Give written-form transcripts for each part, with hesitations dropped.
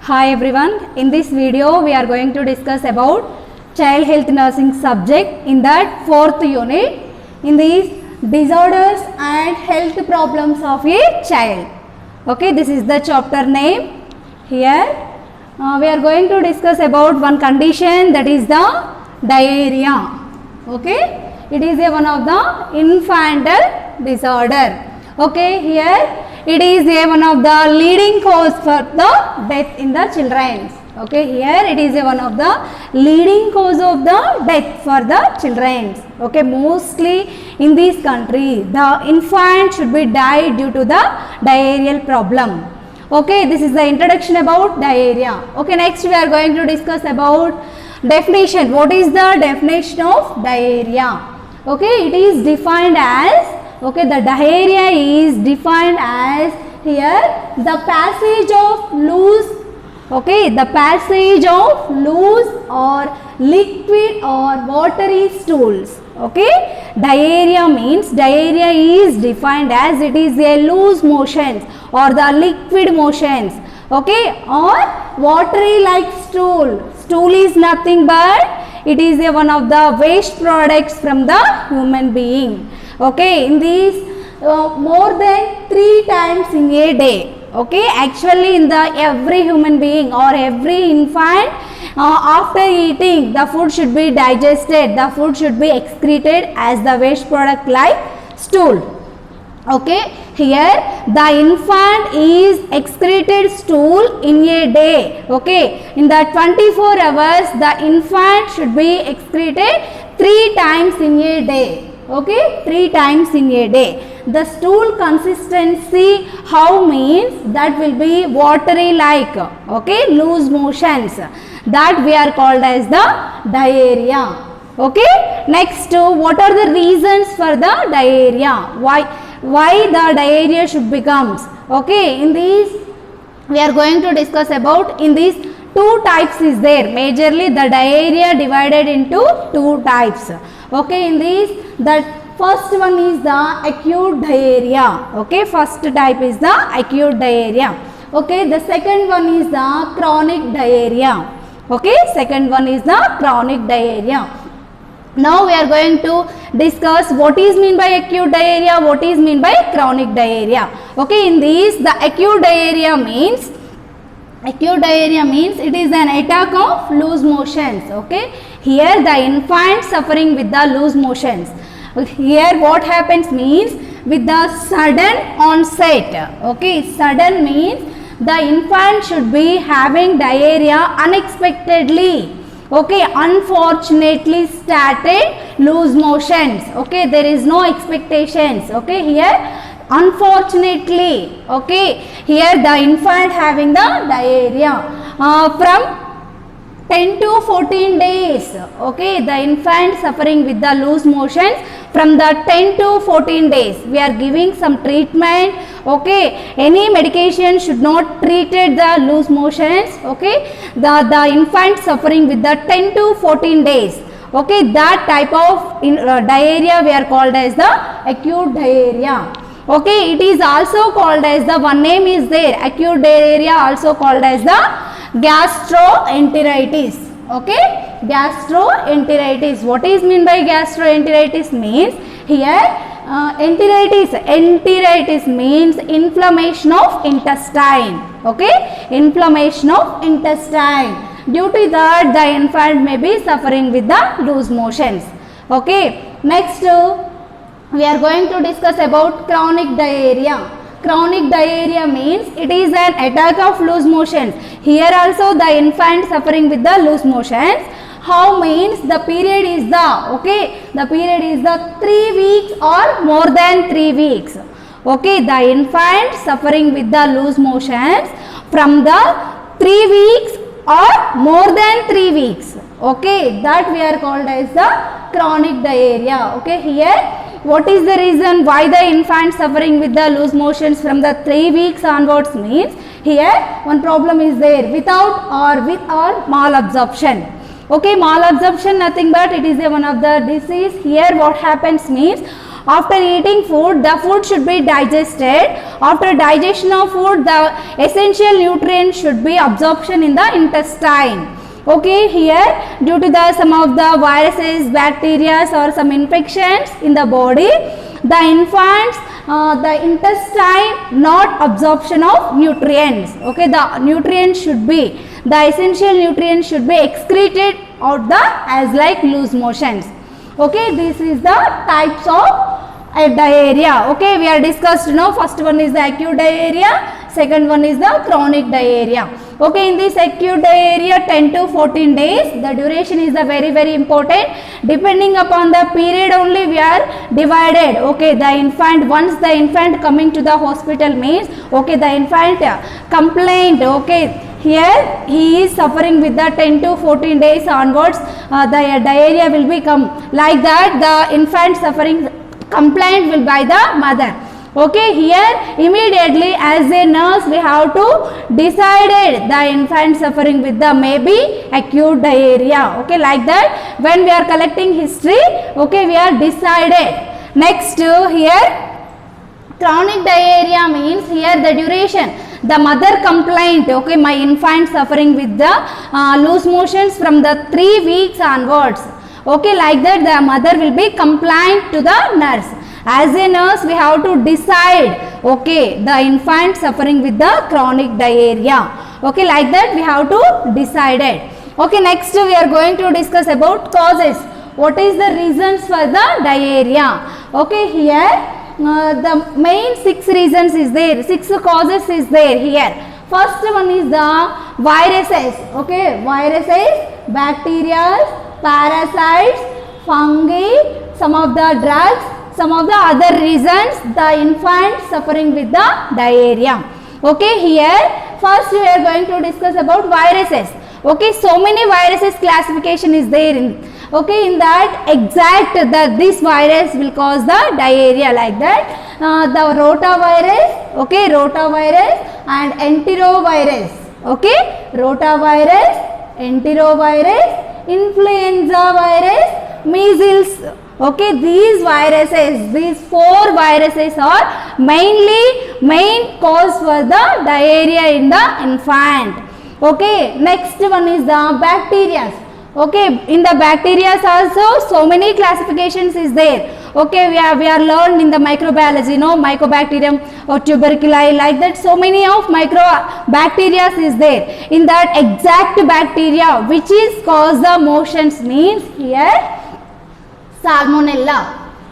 Hi everyone, in this video we are going to discuss about child health nursing subject in that fourth unit in these disorders and health problems of a child. Okay, this is the chapter name. Here we are going to discuss about one condition, that is the diarrhea. Okay, it is one of the infantile disorder. Okay, here it is one of the leading cause for the death in the children. Okay, here it is one of the leading cause of the death for the children. Okay, mostly in this country the infant should be died due to the diarrheal problem. Okay, this is the introduction about diarrhea. Okay, next we are going to discuss about definition. What is the definition of diarrhea? Okay, it is defined as, okay, the diarrhea is defined as here the passage of loose, okay, the passage of loose or liquid or watery stools. Okay, diarrhea means, diarrhea is defined as it is a loose motions or the liquid motions, okay, or watery like stool. Stool is nothing but it is a one of the waste products from the human being. Okay, in these more than 3 times in a day. Okay, actually in the every human being or every infant after eating the food should be digested, the food should be excreted as the waste product like stool. Okay, here the infant is excreted stool in a day. Okay, in the 24 hours the infant should be excreted 3 times in a day. Okay, 3 times in a day. The stool consistency, how means, that will be watery like, okay, loose motions, that we are called as the diarrhea. Okay, next what are the reasons for the diarrhea? Why the diarrhea should becomes? Okay, in these we are going to discuss about, in these 2 types is there. Majorly the diarrhea divided into 2 types. Okay, in these the first one is the acute diarrhea. Okay, first type is the acute diarrhea. Okay, the second one is the chronic diarrhea. Okay, second one is the chronic diarrhea. Now we are going to discuss what is mean by acute diarrhea, what is mean by chronic diarrhea. Okay, in these the acute diarrhea means, acute diarrhea means it is an attack of loose motions. Okay, here the infant suffering with the loose motions. Here what happens means, with the sudden onset. Okay, sudden means the infant should be having diarrhea unexpectedly. Okay, unfortunately started loose motions. Okay, there is no expectations. Okay, here unfortunately, okay, here the infant having the diarrhea from 10 to 14 days. Okay, the infant suffering with the loose motions from the 10 to 14 days. We are giving some treatment. Okay, any medication should not treated the loose motions. Okay, the infant suffering with the 10 to 14 days. Okay, that type of diarrhea we are called as the acute diarrhea. Okay, it is also called as the, one name is there, acute diarrhea, also called as the gastroenteritis. Okay, gastroenteritis. What is mean by gastroenteritis means, here enteritis means inflammation of intestine. Okay, inflammation of intestine. Due to that the infant may be suffering with the loose motions. Okay, next we are going to discuss about chronic diarrhea. Chronic diarrhea means it is an attack of loose motions. Here also the infant suffering with the loose motions. How means, the period is the, okay, the period is the 3 weeks or more than 3 weeks. Okay, the infant suffering with the loose motions from the 3 weeks or more than 3 weeks. Okay, that we are called as the chronic diarrhea. Okay, here what is the reason why the infant suffering with the loose motions from the 3 weeks onwards means, here one problem is there, without or with or malabsorption. Okay, malabsorption nothing but it is a one of the disease. Here what happens means, After eating food, the food should be digested. After digestion of food, the essential nutrients should be absorption in the intestine. Okay, here due to the some of the viruses, bacteria or some infections in the body, the infants, the intestine not absorption of nutrients. Okay, the nutrients should be, the essential nutrients should be excreted out the as like loose motions. Okay, this is the types of diarrhea. Okay, we are discussed now. First one is the acute diarrhea, second one is the chronic diarrhea. Okay, in this acute diarrhea 10 to 14 days, the duration is the very important. Depending upon the period only we are divided. Okay, the infant, once the infant coming to the hospital means, okay, the infant complained, okay, here he is suffering with the 10 to 14 days onwards, the diarrhea will become like that, the infant suffering complaint will by the mother. Okay, here immediately as a nurse we have to decide the infant suffering with the maybe acute diarrhea. Okay, like that when we are collecting history, okay, we are decided. Next here chronic diarrhea means here the duration, the mother complaint, okay, my infant suffering with the loose motions from the 3 weeks onwards. Okay, like that the mother will be complaint to the nurse. As a nurse we have to decide, okay, the infant suffering with the chronic diarrhea. Okay, like that we have to decide it. Okay, next we are going to discuss about causes. What is the reasons for the diarrhea? Okay, here the main 6 reasons is there, 6 causes is there here. First one is the viruses. Okay, viruses, bacteria, parasites, fungi, some of the drugs, some of the other reasons the infant suffering with the diarrhea. Okay, here first we are going to discuss about viruses. Okay, so many viruses classification is there in, okay, in that exact that this virus will cause the diarrhea, like that the rotavirus, okay, rotavirus and enterovirus. Okay, rotavirus, enterovirus, influenza virus, measles. Okay, these viruses, these 4 viruses are main cause for the diarrhea in the infant. Okay, next one is the bacteria. Okay, in the bacteria also so many classifications is there. Okay, we are learned in the microbiology, no, Mycobacterium or tuberculosis, like that so many of microbacteria is there. In that exact bacteria which is cause the motions means here Salmonella.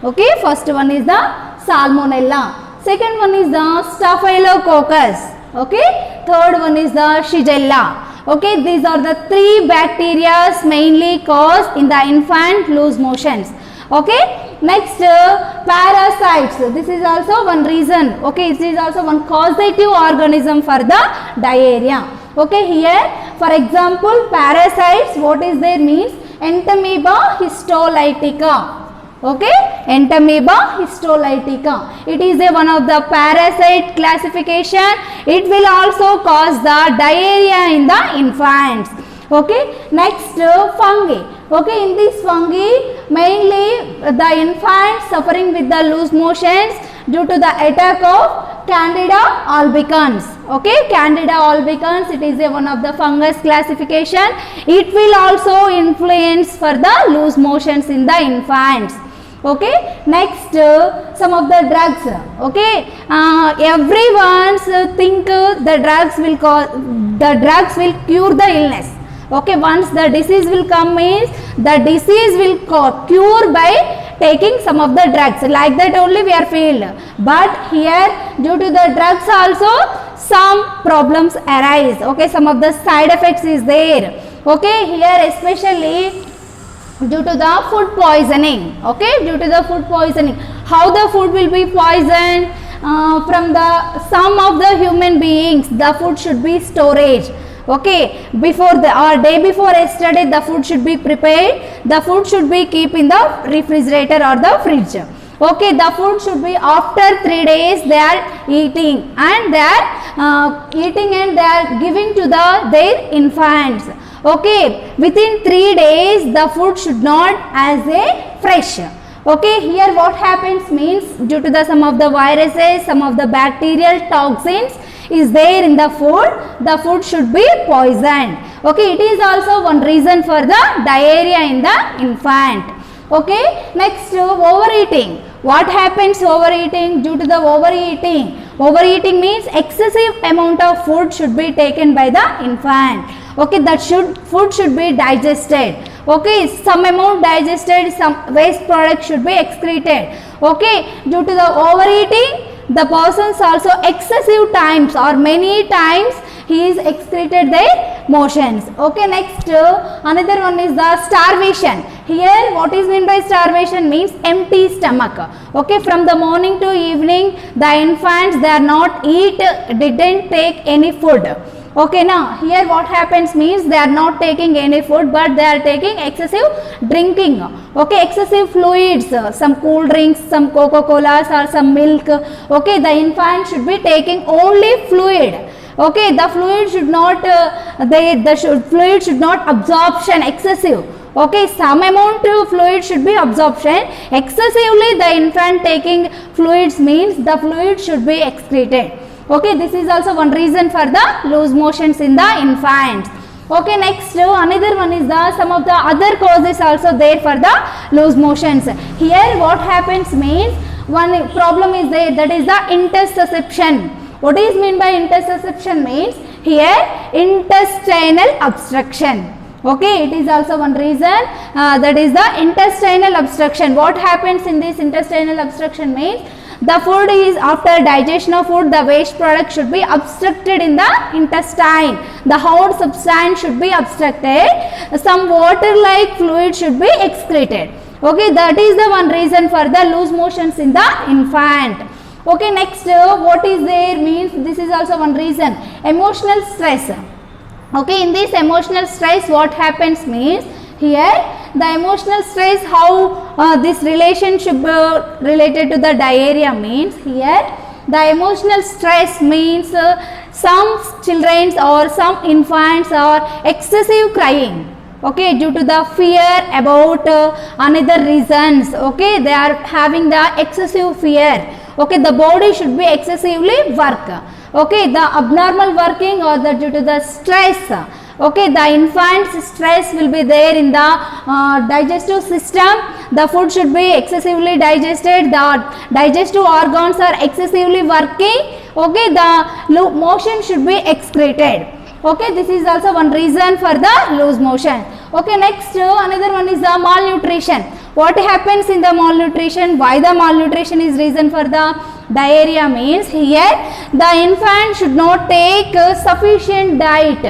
Okay, first one is the Salmonella, second one is the Staphylococcus. Okay, third one is the Shigella. Okay, these are the 3 bacteria mainly cause in the infant loose motions. Okay, next parasites, this is also one reason. Okay, this is also one causative organism for the diarrhea. Okay, here for example parasites, what is there means Entamoeba histolytica. Okay, Entamoeba histolytica, it is a one of the parasite classification. It will also cause the diarrhea in the infants. Okay, next fungi. Okay, in this fungi mainly the infants suffering with the loose motions due to the attack of Candida albicans. Okay, Candida albicans, it is a one of the fungus classification. It will also influence for the loose motions in the infants. Okay, next some of the drugs. Okay, everyone think the drugs will cure the illness. Okay, once the disease will come means the disease will cure by taking some of the drugs, like that only we are filled. But here due to the drugs also some problems arise. Okay, some of the side effects is there. Okay, here especially due to the food poisoning. Okay, due to the food poisoning, how the food will be poisoned? From the some of the human beings the food should be storage. Okay, before the or day before yesterday the food should be prepared, the food should be keep in the refrigerator or the fridge. Okay, the food should be after 3 days they are eating and they are giving to their infants. Okay, within 3 days the food should not as a fresh. Okay, here what happens means due to the some of the viruses, some of the bacterial toxins is there in the food should be poisoned. Okay, it is also one reason for the diarrhea in the infant. Okay, next overeating. What happens overeating? Due to the overeating means excessive amount of food should be taken by the infant. Okay, that food should be digested. Okay, some amount digested, some waste product should be excreted. Okay, due to the overeating, the persons also excessive times or many times he is excreted their motions. Okay, next another one is the starvation. Here what is meant by starvation means empty stomach. Okay, from the morning to evening the infants they are not didn't take any food. Okay, now here what happens means they are not taking any food but they are taking excessive drinking. Okay, excessive fluids, some cool drinks, some Coca-Colas or some milk. Okay, the infant should be taking only fluid. Okay, the fluid should not fluid should not absorption excessive. Okay, some amount of fluid should be absorption. Excessively the infant taking fluids means the fluid should be excreted. Okay, this is also one reason for the loose motions in the infants. Okay, next another one is the some of the other causes also there for the loose motions. Here what happens means one problem is there, that is the intussusception. What is meant by intussusception means here intestinal obstruction. Okay, it is also one reason, that is the intestinal obstruction. What happens in this intestinal obstruction means the food is after digestion of food, the waste product should be obstructed in the intestine. The hard substance should be obstructed. Some water like fluid should be excreted. Okay, that is the one reason for the loose motions in the infant. Okay, next what is there means this is also one reason, emotional stress. Okay, in this emotional stress what happens means here the emotional stress, how this relationship related to the diarrhea means here the emotional stress means some children or some infants are excessive crying. Okay, due to the fear about another reasons. Okay, they are having the excessive fear. Okay, the body should be excessively work. Okay, the abnormal working or the due to the stress. Okay, the infant's stress will be there in the digestive system. The food should be excessively digested. The digestive organs are excessively working. Okay, the motion should be excreted. Okay, this is also one reason for the loose motion. Okay, next another one is the malnutrition. What happens in the malnutrition? Why the malnutrition is reason for the diarrhea means here the infant should not take sufficient diet.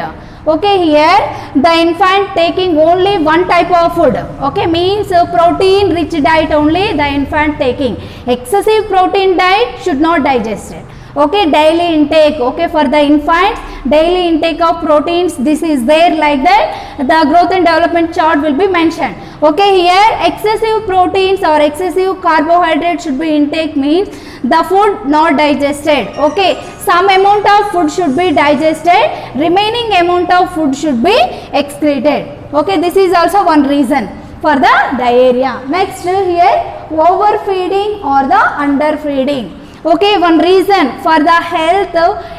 Okay, here the infant taking only one type of food. Okay, means protein rich diet only the infant taking. Excessive protein diet should not digest it. Okay, daily intake. Okay, for the infants daily intake of proteins, this is there like that. The growth and development chart will be mentioned. Okay, here excessive proteins or excessive carbohydrates should be intake means the food not digested. Okay, some amount of food should be digested, remaining amount of food should be excreted. Okay, this is also one reason for the diarrhea. Next here overfeeding or the underfeeding. Okay, one reason for the health,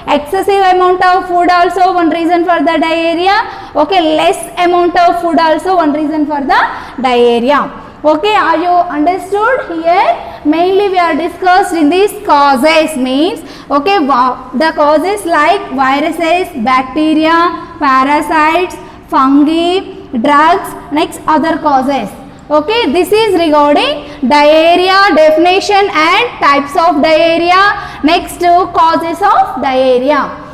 excessive amount of food also one reason for the diarrhea. Okay, less amount of food also one reason for the diarrhea. Okay, are you understood? Here mainly we are discussed in these causes means, okay, the causes like viruses, bacteria, parasites, fungi, drugs, next other causes. Okay, this is regarding diarrhea definition and types of diarrhea. Next causes of diarrhea.